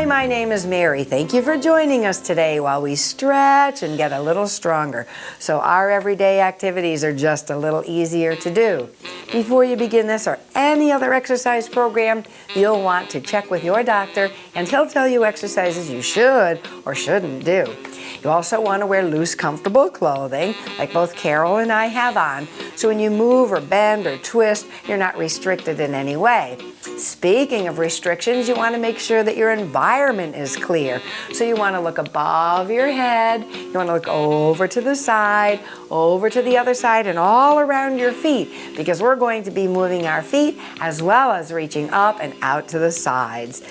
Hi, my name is Mary. Thank you for joining us today while we stretch and get a little stronger so our everyday activities are just a little easier to do. Before you begin this or any other exercise program, you'll want to check with your doctor and he'll tell you exercises you should or shouldn't do. You also want to wear loose, comfortable clothing, like both Carol and I have on, so when you move or bend or twist, you're not restricted in any way. Speaking of restrictions, you want to make sure that your environment is clear. So you want to look above your head, you want to look over to the side, over to the other side, and all around your feet, because we're going to be moving our feet as well as reaching up and out to the sides.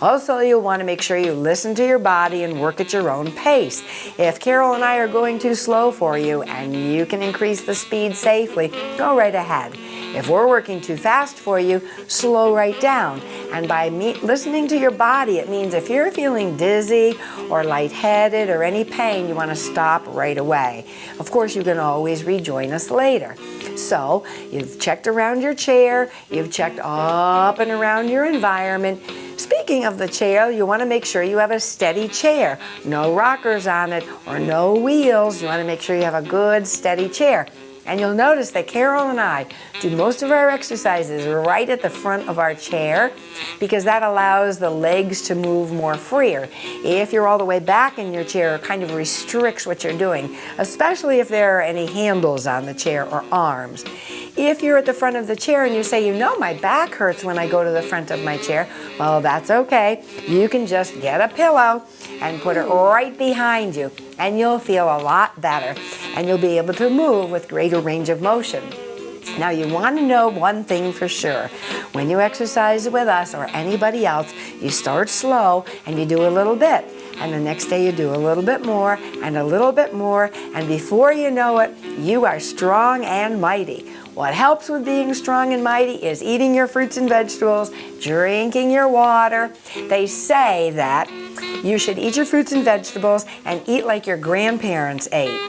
Also, you'll want to make sure you listen to your body and work at your own pace. If Carol and I are going too slow for you and you can increase the speed safely, go right ahead. If we're working too fast for you, slow right down. And by listening to your body, it means if you're feeling dizzy or lightheaded or any pain, you want to stop right away. Of course, you can always rejoin us later. So, you've checked around your chair, you've checked up and around your environment. Speaking of the chair, you want to make sure you have a steady chair. No rockers on it or no wheels. You want to make sure you have a good, steady chair. And you'll notice that Carol and I do most of our exercises right at the front of our chair because that allows the legs to move more freer. If you're all the way back in your chair, it kind of restricts what you're doing, especially if there are any handles on the chair or arms. If you're at the front of the chair and you say, you know, my back hurts when I go to the front of my chair, well, that's okay. You can just get a pillow and put it right behind you, and you'll feel a lot better, and you'll be able to move with greater range of motion. Now, you want to know one thing for sure. When you exercise with us or anybody else, you start slow and you do a little bit. And the next day you do a little bit more and a little bit more, and before you know it, you are strong and mighty. What helps with being strong and mighty is eating your fruits and vegetables, drinking your water. They say that you should eat your fruits and vegetables and eat like your grandparents ate,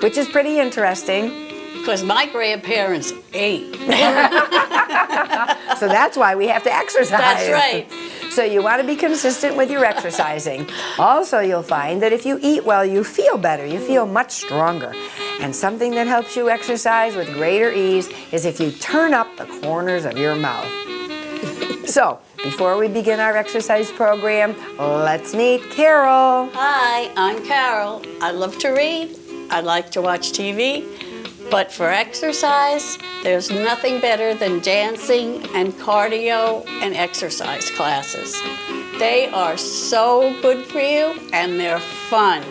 which is pretty interesting. Because my grandparents ate. So that's why we have to exercise. That's right. So you want to be consistent with your exercising. Also, you'll find that if you eat well, you feel better. You feel much stronger. And something that helps you exercise with greater ease is if you turn up the corners of your mouth. So, before we begin our exercise program, let's meet Carol. Hi, I'm Carol. I love to read. I like to watch TV. But for exercise, there's nothing better than dancing and cardio and exercise classes. They are so good for you and they're fun.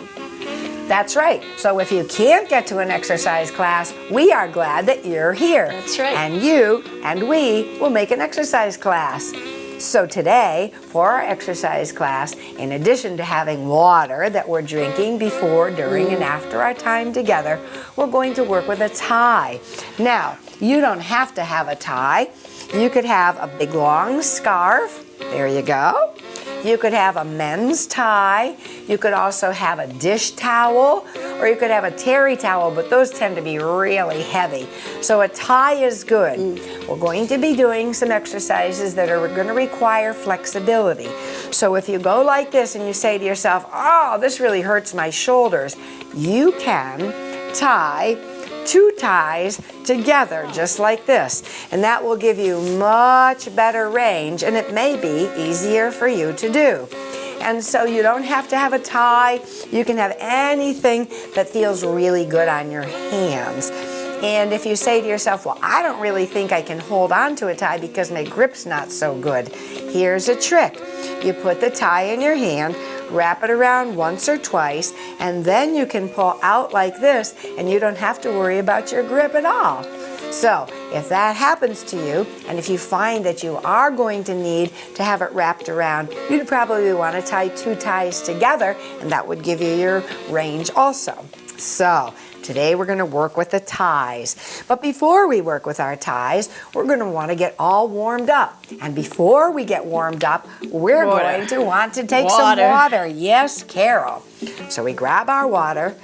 That's right. So if you can't get to an exercise class, we are glad that you're here. That's right. And you and we will make an exercise class. So today, for our exercise class, in addition to having water that we're drinking before, during, and after our time together, we're going to work with a tie. Now, you don't have to have a tie. You could have a big long scarf. There you go. You could have a men's tie. You could also have a dish towel, or you could have a terry towel, but those tend to be really heavy. So a tie is good. We're going to be doing some exercises that are going to require flexibility. So if you go like this and you say to yourself, oh, this really hurts my shoulders, you can tie two ties together just like this, and that will give you much better range, and it may be easier for you to do. And so you don't have to have a tie. You can have anything that feels really good on your hands. And if you say to yourself, well, I don't really think I can hold on to a tie because my grip's not so good, here's a trick. You put the tie in your hand, wrap it around once or twice, and then you can pull out like this, and you don't have to worry about your grip at all. So, if that happens to you, and if you find that you are going to need to have it wrapped around, you'd probably want to tie two ties together, and that would give you your range also. So, today we're going to work with the ties. But before we work with our ties, we're going to want to get all warmed up. And before we get warmed up, we're going to want to take some water. Yes, Carol. So we grab our water.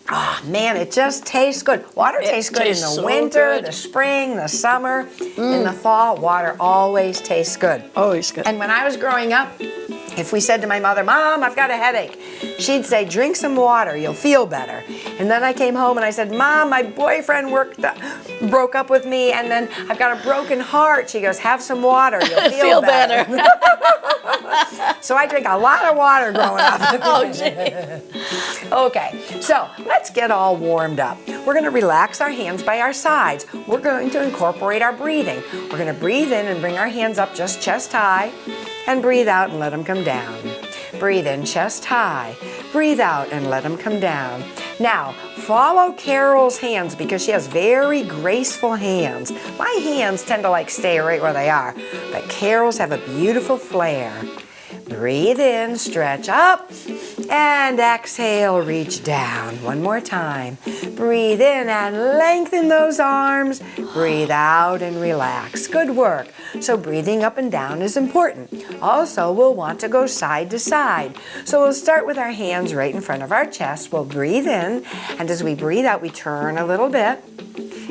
Ah, man, it just tastes good. Water tastes good in tastes the so winter, good. the spring, the summer. In the fall, water always tastes good. Always good. And when I was growing up, if we said to my mother, Mom, I've got a headache, she'd say, drink some water, you'll feel better. And then I came home and I said, Mom, my boyfriend broke up with me and then I've got a broken heart. She goes, have some water, you'll feel better. So I drank a lot of water growing up. Oh, gee. Okay, so let's get all warmed up. We're going to relax our hands by our sides. We're going to incorporate our breathing. We're going to breathe in and bring our hands up just chest high, and breathe out and let them come down. Breathe in chest high. Breathe out and let them come down. Now, follow Carol's hands because she has very graceful hands. My hands tend to stay right where they are, but Carol's have a beautiful flare. Breathe in, stretch up, and exhale, reach down. One more time. Breathe in and lengthen those arms. Breathe out and relax. Good work. So breathing up and down is important. Also, we'll want to go side to side. So we'll start with our hands right in front of our chest. We'll breathe in, and as we breathe out, we turn a little bit.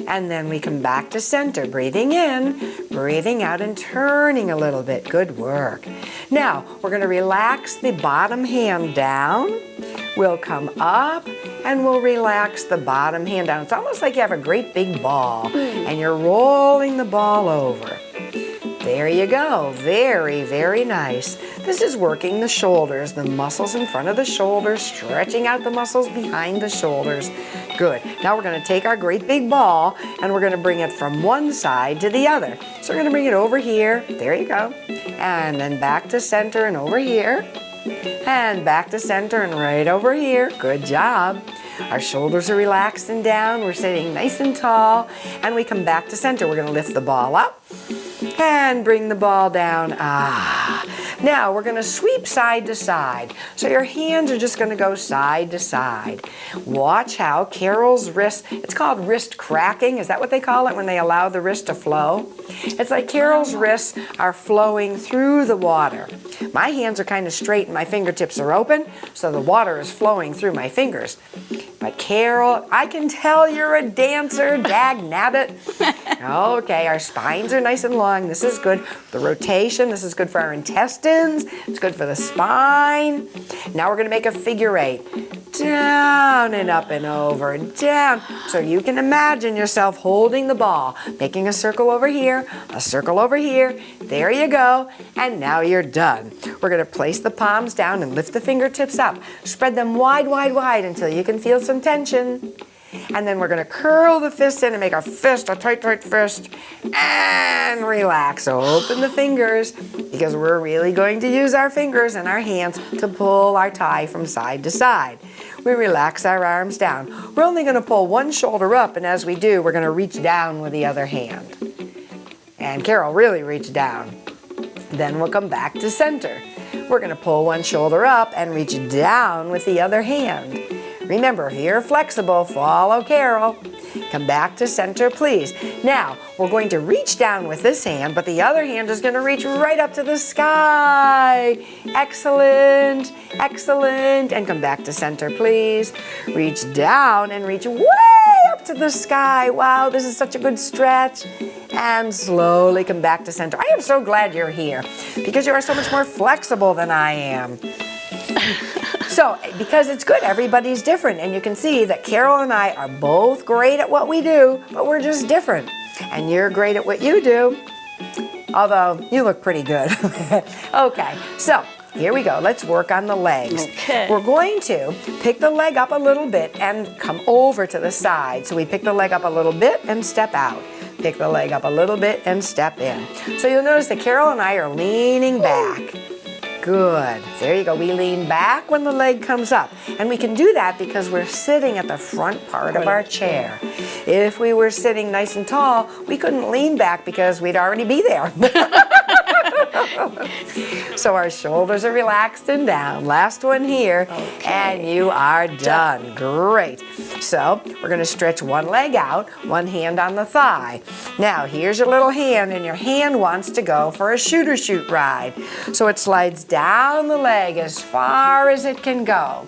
And then we come back to center, breathing in, breathing out, and turning a little bit. Good work. Now, we're going to relax the bottom hand down. We'll come up, and we'll relax the bottom hand down. It's almost like you have a great big ball, and you're rolling the ball over. There you go. Very, very nice. This is working the shoulders, the muscles in front of the shoulders, stretching out the muscles behind the shoulders. Good. Now we're going to take our great big ball and we're going to bring it from one side to the other. So we're going to bring it over here. There you go. And then back to center and over here. And back to center and right over here. Good job. Our shoulders are relaxed and down. We're sitting nice and tall. And we come back to center. We're going to lift the ball up and bring the ball down. Now we're going to sweep side to side. So your hands are just going to go side to side. Watch how Carol's wrist, it's called wrist cracking. Is that what they call it when they allow the wrist to flow? It's like Carol's wrists are flowing through the water. My hands are kind of straight and my fingertips are open, so the water is flowing through my fingers. But Carol, I can tell you're a dancer, dag nabbit. Okay, our spines are nice and long. This is good. The rotation, this is good for our intestines. It's good for the spine. Now we're going to make a figure eight. Down and up and over, down. So you can imagine yourself holding the ball, making a circle over here, a circle over here. There you go. And now you're done. We're going to place the palms down and lift the fingertips up. Spread them wide, wide, wide until you can feel some tension. And then we're going to curl the fists in and make our fist a tight, tight fist. And relax. Open the fingers because we're really going to use our fingers and our hands to pull our tie from side to side. We relax our arms down. We're only going to pull one shoulder up, and as we do, we're going to reach down with the other hand. And Carol really reached down. Then we'll come back to center. We're going to pull one shoulder up and reach down with the other hand. Remember, if you're flexible, follow Carol. Come back to center, please. Now, we're going to reach down with this hand, but the other hand is going to reach right up to the sky. Excellent, excellent. And come back to center, please. Reach down and reach way up to the sky. Wow, this is such a good stretch. And slowly come back to center. I am so glad you're here because you are so much more flexible than I am. So, because it's good, everybody's different, and you can see that Carol and I are both great at what we do, but we're just different. And you're great at what you do, although you look pretty good. Okay, so here we go. Let's work on the legs. Okay. We're going to pick the leg up a little bit and come over to the side. So we pick the leg up a little bit and step out. Pick the leg up a little bit and step in. So you'll notice that Carol and I are leaning back. Good. There you go. We lean back when the leg comes up. And we can do that because we're sitting at the front part of our chair. If we were sitting nice and tall, we couldn't lean back because we'd already be there. So our shoulders are relaxed and down. Last one here. Okay. And you are done. Great. So we're going to stretch one leg out, one hand on the thigh. Now here's your little hand, and your hand wants to go for a shoot ride. So it slides down the leg as far as it can go.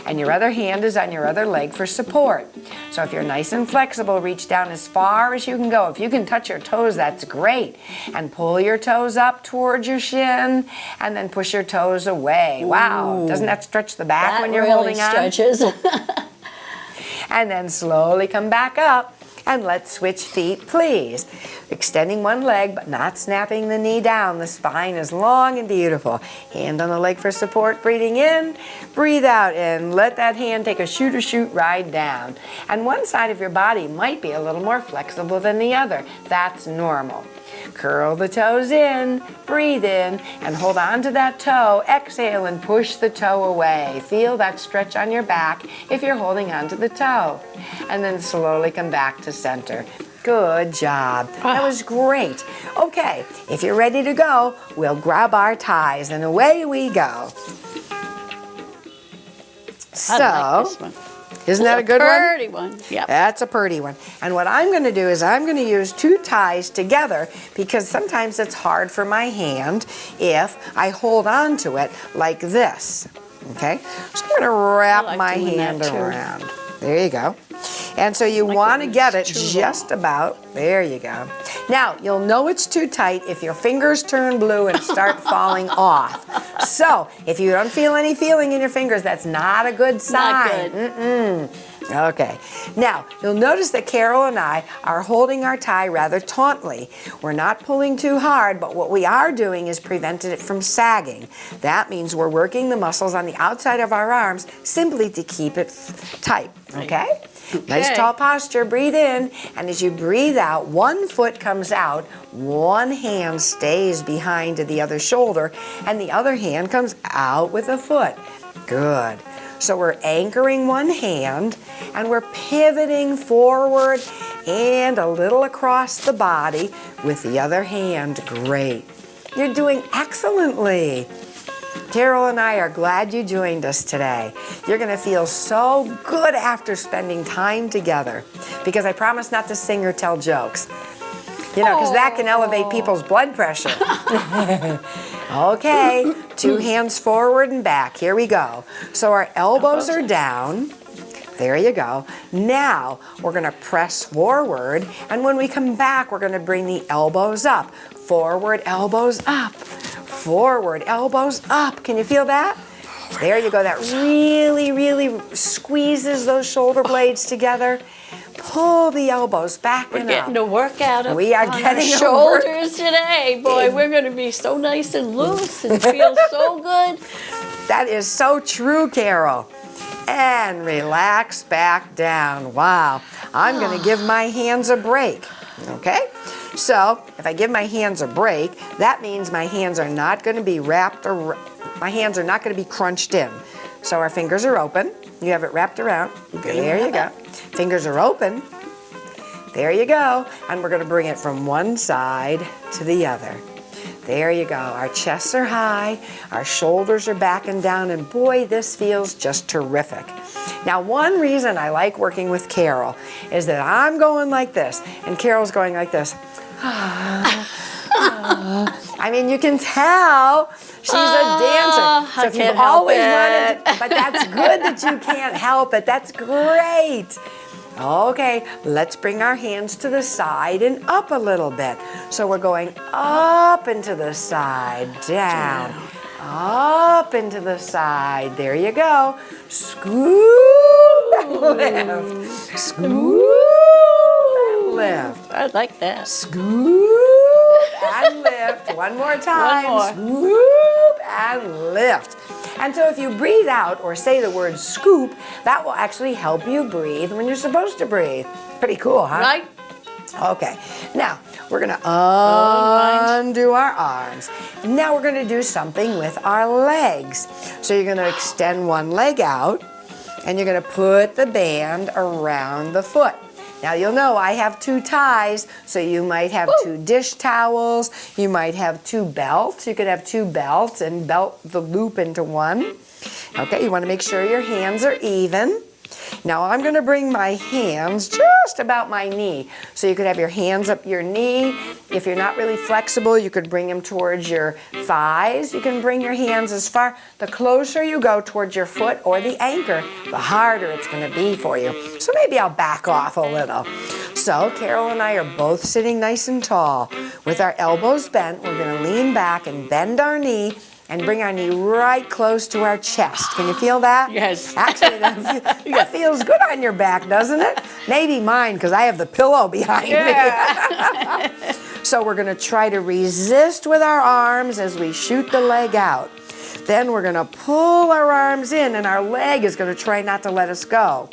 and your other hand is on your other leg for support. So if you're nice and flexible, reach down as far as you can go. If you can touch your toes, that's great. And pull your toes up towards your shin, and then push your toes away. Wow, doesn't that stretch the back That when you're really holding on? stretches. And then slowly come back up. And let's switch feet, please. Extending one leg, but not snapping the knee down. The spine is long and beautiful. Hand on the leg for support, breathing in, breathe out, and let that hand take a shoot ride down. And one side of your body might be a little more flexible than the other. That's normal. Curl the toes in, breathe in, and hold on to that toe. Exhale and push the toe away. Feel that stretch on your back if you're holding on to the toe. And then slowly come back to center. Good job. That was great. Okay, if you're ready to go, we'll grab our ties and away we go. I like this one. Isn't that a good one? Pretty one. Yep. That's a pretty one. And what I'm going to do is I'm going to use two ties together because sometimes it's hard for my hand if I hold on to it like this. Okay? So I'm going to wrap I like my doing hand that too. around. There you go. And so you like want to it get when it it's too just about, there you go. Now, you'll know it's too tight if your fingers turn blue and start falling off. So, if you don't feel any feeling in your fingers, that's not a good sign. Not good. Mm-mm. Okay. Now, you'll notice that Carol and I are holding our tie rather tautly. We're not pulling too hard, but what we are doing is preventing it from sagging. That means we're working the muscles on the outside of our arms simply to keep it tight. Okay? Nice tall posture, breathe in, and as you breathe out, one foot comes out, one hand stays behind to the other shoulder, and the other hand comes out with a foot. Good. So we're anchoring one hand, and we're pivoting forward and a little across the body with the other hand. Great. You're doing excellently. Carol and I are glad you joined us today. You're going to feel so good after spending time together because I promise not to sing or tell jokes. You know, because that can elevate people's blood pressure. Okay, two hands forward and back. Here we go. So our elbows are down. There you go. Now we're going to press forward, and when we come back, we're going to bring the elbows up. Forward, elbows up. Forward, elbows up. Can you feel that? There you go. That really, really squeezes those shoulder blades together. Pull the elbows back We're and getting up. a workout We are on our getting a shoulders today. Boy, we're going to be so nice and loose and feel so good. That is so true, Carol. And relax back down. Wow. I'm going to give my hands a break. Okay? So, if I give my hands a break, that means my hands are not going to be wrapped or my hands are not going to be crunched in. So our fingers are open. You have it wrapped around. There you go. Fingers are open. There you go. And we're going to bring it from one side to the other. There you go. Our chests are high, our shoulders are back and down, and boy, this feels just terrific. Now, one reason I like working with Carol is that I'm going like this, and Carol's going like this. I mean, you can tell she's a dancer. So if you've always wanted to, but that's good that you can't help it. That's great. Okay, let's bring our hands to the side and up a little bit. So we're going up and to the side, down, up and to the side. There you go. Scoop and lift. Scoop and lift. I like that. Scoop and lift. One more time. One more. Scoop and lift. And so if you breathe out or say the word scoop, that will actually help you breathe when you're supposed to breathe. Pretty cool, huh? Right? Okay. Now, we're going to undo our arms. Now we're going to do something with our legs. So you're going to extend one leg out, and you're going to put the band around the foot. Now you'll know I have two ties, so you might have two dish towels, you might have two belts. You could have two belts and belt the loop into one. Okay, you want to make sure your hands are even. Now I'm going to bring my hands just about my knee. So you could have your hands up your knee. If you're not really flexible, you could bring them towards your thighs. You can bring your hands as far. The closer you go towards your foot or the anchor, the harder it's going to be for you. So maybe I'll back off a little. So Carol and I are both sitting nice and tall. With our elbows bent, we're going to lean back and bend our knee and bring our knee right close to our chest. Can you feel that? Yes. Actually, that feels good on your back, doesn't it? Maybe mine, because I have the pillow behind me. So we're going to try to resist with our arms as we shoot the leg out. Then we're going to pull our arms in, and our leg is going to try not to let us go.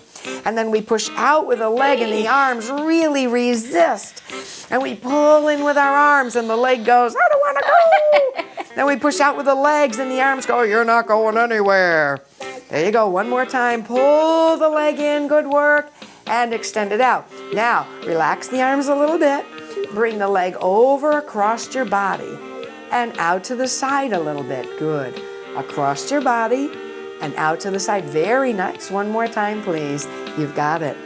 And then we push out with the leg, and the arms really resist. And we pull in with our arms, and the leg goes, I don't want to go. Then we push out with the legs, and the arms go, you're not going anywhere. There you go. One more time. Pull the leg in. Good work. And extend it out. Now, relax the arms a little bit. Bring the leg over across your body and out to the side a little bit. Good. Across your body and out to the side. Very nice. One more time, please. You've got it.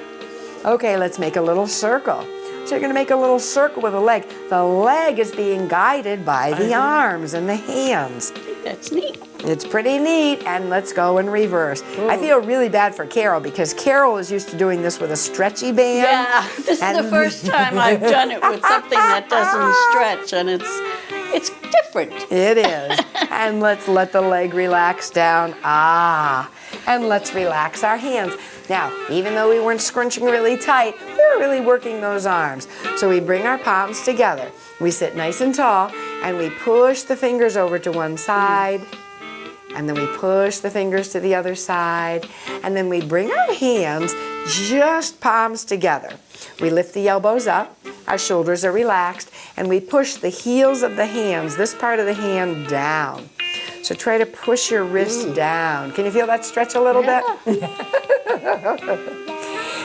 Okay, let's make a little circle. So you're going to make a little circle with the leg. The leg is being guided by the arms and the hands. That's neat. It's pretty neat, and let's go in reverse. I feel really bad for Carol because Carol is used to doing this with a stretchy band. Yeah, this is the first time I've done it with something that doesn't stretch, and it's different. It is. And let's let the leg relax down. And let's relax our hands. Now, even though we weren't scrunching really tight, we were really working those arms. So we bring our palms together. We sit nice and tall, and we push the fingers over to one side. And then we push the fingers to the other side. And then we bring our hands just palms together. We lift the elbows up, our shoulders are relaxed, and we push the heels of the hands, this part of the hand, down. So try to push your wrist down. Can you feel that stretch a little bit?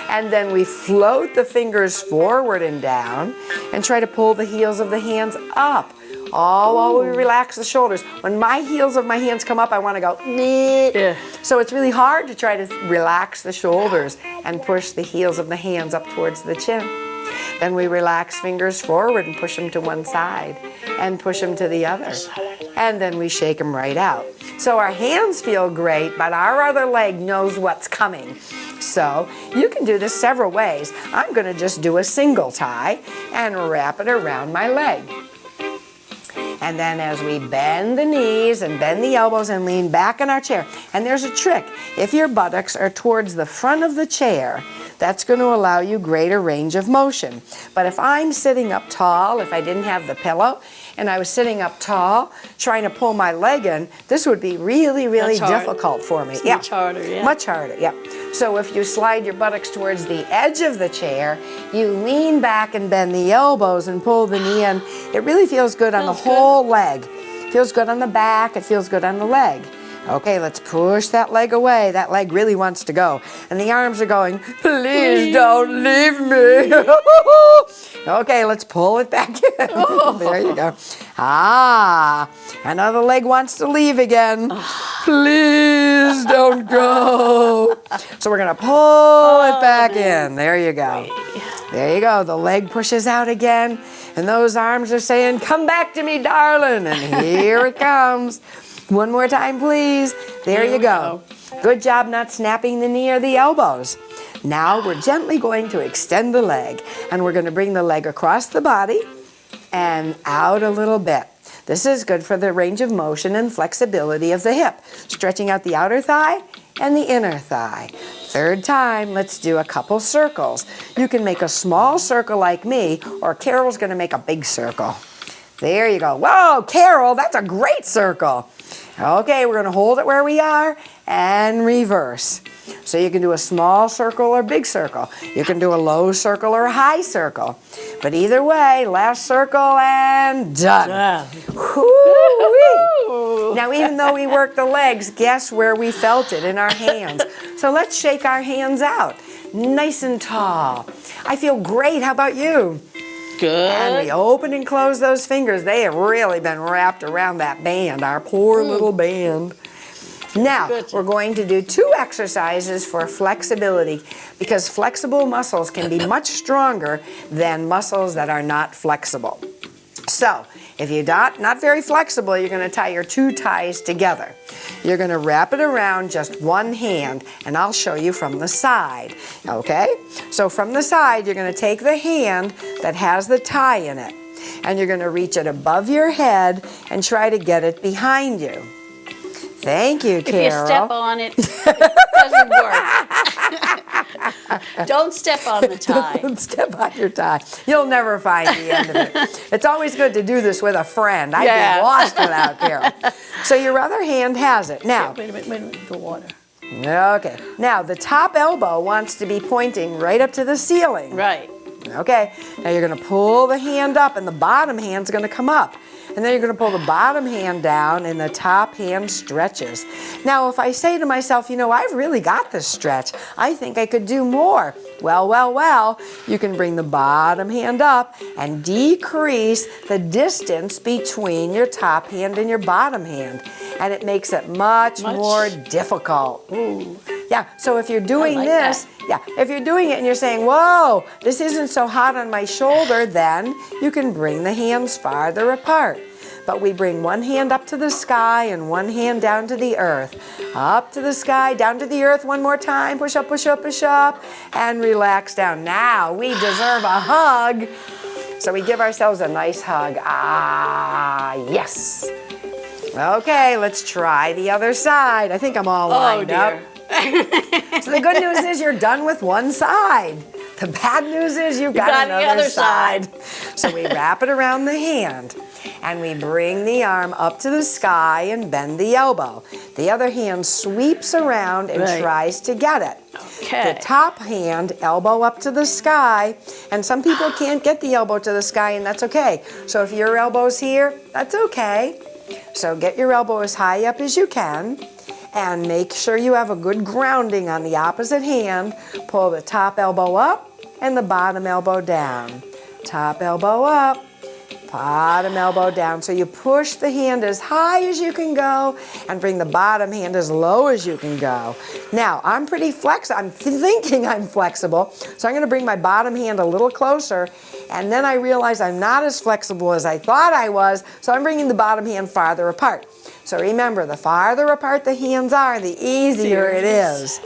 And then we float the fingers forward and down and try to pull the heels of the hands up. All while we relax the shoulders. When my heels of my hands come up, I want to go, yeah. So it's really hard to try to relax the shoulders and push the heels of the hands up towards the chin. Then we relax fingers forward and push them to one side and push them to the other. And then we shake them right out. So our hands feel great, but our other leg knows what's coming. So you can do this several ways. I'm going to just do a single tie and wrap it around my leg. And then as we bend the knees and bend the elbows and lean back in our chair. And there's a trick. If your buttocks are towards the front of the chair, that's going to allow you greater range of motion. But if I'm sitting up tall, if I didn't have the pillow, and I was sitting up tall trying to pull my leg in, this would be really, really difficult for me. It's much harder, yeah. Much harder, yeah. So if you slide your buttocks towards the edge of the chair, you lean back and bend the elbows and pull the knee in. It really feels good on the whole leg. It feels good on the back, it feels good on the leg. Okay, let's push that leg away. That leg really wants to go. And the arms are going, please don't leave me. Okay, let's pull it back in. There you go. Another leg wants to leave again. Please don't go. So we're going to pull it back in. There you go. There you go. The leg pushes out again. And those arms are saying, come back to me, darling. And here it comes. One more time, please. There you go. Good job not snapping the knee or the elbows. Now we're gently going to extend the leg, and we're going to bring the leg across the body and out a little bit. This is good for the range of motion and flexibility of the hip, stretching out the outer thigh and the inner thigh. Third time, let's do a couple circles. You can make a small circle like me, or Carol's going to make a big circle. There you go. Whoa, Carol, that's a great circle. Okay, we're going to hold it where we are and reverse. So you can do a small circle or big circle. You can do a low circle or a high circle. But either way, last circle and done. Now, even though we worked the legs, guess where we felt it? In our hands. So let's shake our hands out. Nice and tall. I feel great. How about you? Good. And we open and close those fingers. They have really been wrapped around that band, our poor little band. Now, Good. we're going to do 2 exercises for flexibility because flexible muscles can be much stronger than muscles that are not flexible. So, if you're not very flexible, you're going to tie your 2 ties together. You're going to wrap it around just one hand, and I'll show you from the side, okay? So from the side, you're going to take the hand that has the tie in it, and you're going to reach it above your head and try to get it behind you. Thank you, Carol. If you step on it, it doesn't work. Don't step on the tie. Don't step on your tie. You'll never find the end of it. It's always good to do this with a friend. I'd Yeah. be lost without Carol. So your other hand has it. Now, Wait a minute, the water. okay. Now the top elbow wants to be pointing right up to the ceiling. Right. Okay. Now you're going to pull the hand up and the bottom hand's going to come up. And then you're going to pull the bottom hand down and the top hand stretches. Now, if I say to myself, you know, I've really got this stretch. I think I could do more. Well, you can bring the bottom hand up and decrease the distance between your top hand and your bottom hand. And it makes it much more difficult. Ooh. Yeah, so if you're doing like this, if you're doing it and you're saying, whoa, this isn't so hot on my shoulder, then you can bring the hands farther apart. But we bring one hand up to the sky and one hand down to the earth. Up to the sky, down to the earth one more time. Push up, push up, push up, and relax down. Now we deserve a hug. So we give ourselves a nice hug. Ah, yes. Okay, let's try the other side. I think I'm all lined up. So the good news is you're done with one side. The bad news is you've got the another other side. So we wrap it around the hand and we bring the arm up to the sky and bend the elbow. The other hand sweeps around and Right. tries to get it. Okay. The top hand, elbow up to the sky, and some people can't get the elbow to the sky, and that's okay. So if your elbow's here, that's okay. So get your elbow as high up as you can. And make sure you have a good grounding on the opposite hand. Pull the top elbow up and the bottom elbow down. Top elbow up, bottom elbow down. So you push the hand as high as you can go and bring the bottom hand as low as you can go. Now, I'm pretty flexible. I'm thinking I'm flexible. So I'm going to bring my bottom hand a little closer. And then I realize I'm not as flexible as I thought I was. So I'm bringing the bottom hand farther apart. So remember, the farther apart the hands are, the easier it is.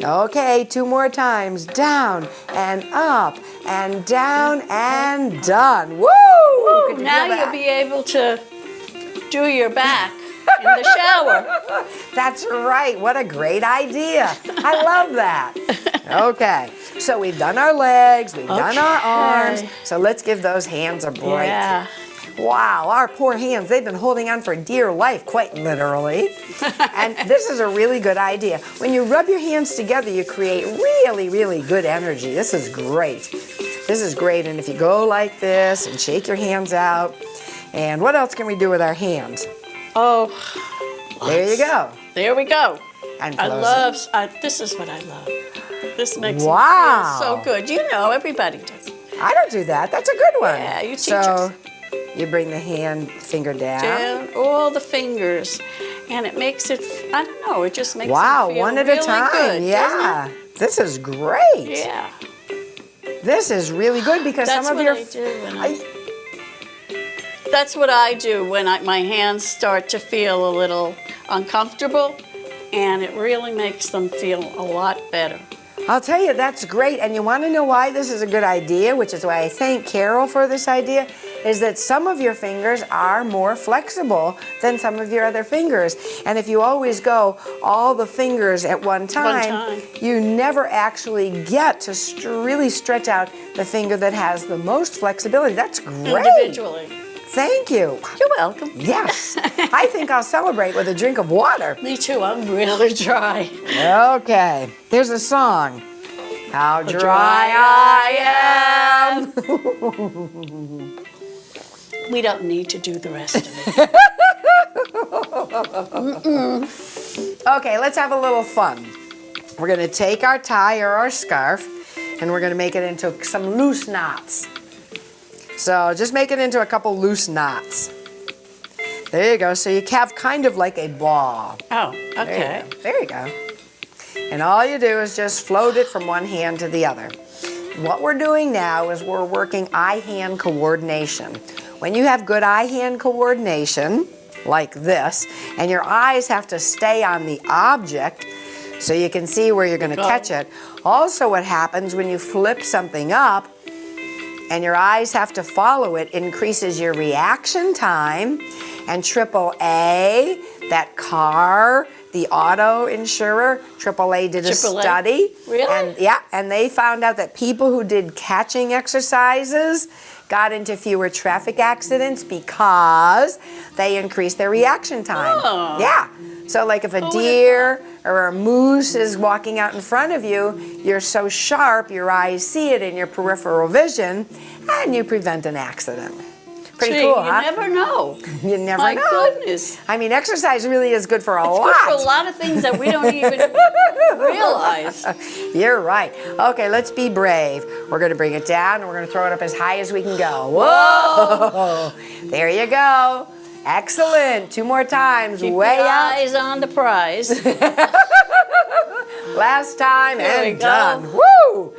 Okay, 2 more times. Down and up and down and done. Woo! Could you Now feel that? you'll be able to do your back in the shower. That's right. What a great idea. I love that. Okay, so we've done our legs, we've done our arms. So let's give those hands a break. Yeah. Wow, our poor hands, they've been holding on for dear life, quite literally. And this is a really good idea. When you rub your hands together, you create really, really good energy. This is great. This is great. And if you go like this and shake your hands out, and what else can we do with our hands? Oh, There you go. there we go. And I close love, this is what I love. This makes me Wow. feel so good. You know, everybody does. it. I don't do that. That's a good one. Yeah, you teach so, us. You bring the hand finger down. Down all the fingers. And it makes it, I don't know, it just makes Wow, it feel one at really a time. good, Yeah. This is great. doesn't it? Yeah. This is really good because That's some of what your I do when That's what I do when my hands start to feel a little uncomfortable, and it really makes them feel a lot better. I'll tell you, that's great. And you want to know why this is a good idea, which is why I thank Carol for this idea, is that some of your fingers are more flexible than some of your other fingers. And if you always go all the fingers at one time, you never actually get to really stretch out the finger that has the most flexibility. That's great. Individually. Thank you. You're welcome. Yes. I think I'll celebrate with a drink of water. Me too, I'm really dry. Okay, here's a song. How dry dry I am. We don't need to do the rest of it. Okay, let's have a little fun. We're gonna take our tie or our scarf and we're gonna make it into some loose knots. So just make it into a couple loose knots. There you go. So you have kind of like a ball. Oh, There okay. you go. There you go. And all you do is just float it from one hand to the other. What we're doing now is we're working eye-hand coordination. When you have good eye-hand coordination, like this, and your eyes have to stay on the object so you can see where you're going to catch it. Also, what happens when you flip something up and your eyes have to follow it increases your reaction time. And AAA, that car, the auto insurer, AAA did a AAA? study. Really? And they found out that people who did catching exercises got into fewer traffic accidents because they increased their reaction time. Oh. Yeah. So like if a deer or a moose is walking out in front of you, you're so sharp, your eyes see it in your peripheral vision, and you prevent an accident. Pretty Gee, cool, you huh? never know. You never My know. goodness. I mean, exercise really is good for a It's lot. good for a lot of things that we don't even realize. You're right. Okay, let's be brave. We're going to bring it down and we're going to throw it up as high as we can go. Whoa! There you go. Excellent. 2 more times. Keep Way your up. eyes on the prize. Last time There we and go. done. Woo!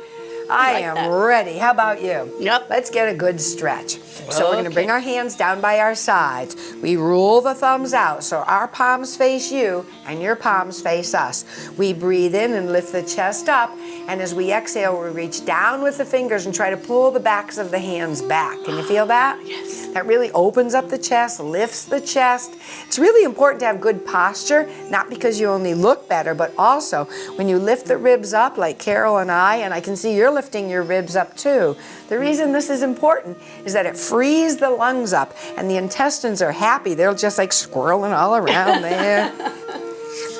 I like am that. ready. How about you? Yep. Let's get a good stretch. So we're going to Okay. bring our hands down by our sides. We roll the thumbs out so our palms face you and your palms face us. We breathe in and lift the chest up, and as we exhale, we reach down with the fingers and try to pull the backs of the hands back. Can you feel that? Yes. That really opens up the chest, lifts the chest. It's really important to have good posture, not because you only look better, but also when you lift the ribs up like Carol and I can see you're lifting your ribs up too. The reason this is important is that it frees the lungs up and the intestines are happy. They're just like squirreling all around there.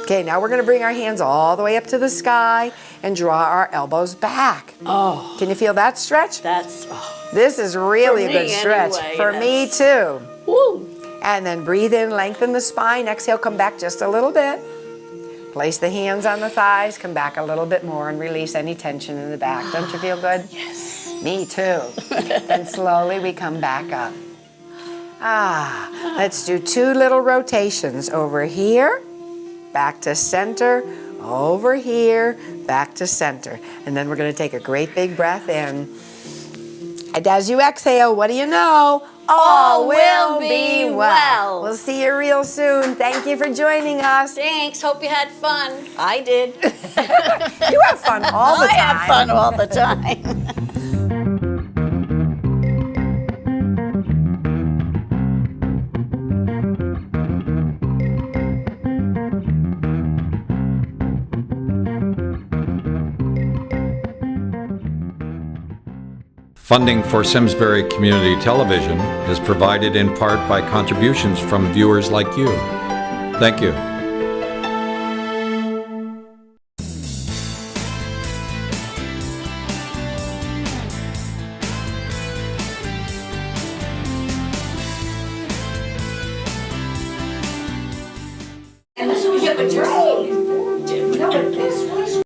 Okay, now we're going to bring our hands all the way up to the sky and draw our elbows back. Oh, Can you feel that stretch? that's, This is really For a good me stretch. anyway, For me that's- too. woo. And then breathe in, lengthen the spine. Exhale, come back just a little bit. Place the hands on the thighs, come back a little bit more and release any tension in the back. Don't you feel good? Yes. Me too. Then slowly we come back up. Let's do 2 little rotations. Over here, back to center, over here, back to center. And then we're going to take a great big breath in. And as you exhale, what do you know? All will be well. We'll see you real soon. Thank you for joining us. Thanks. Hope you had fun. I did. You have fun all the I time. have fun all the time. Funding for Simsbury Community Television is provided in part by contributions from viewers like you. Thank you. And this was a drain. No, but this was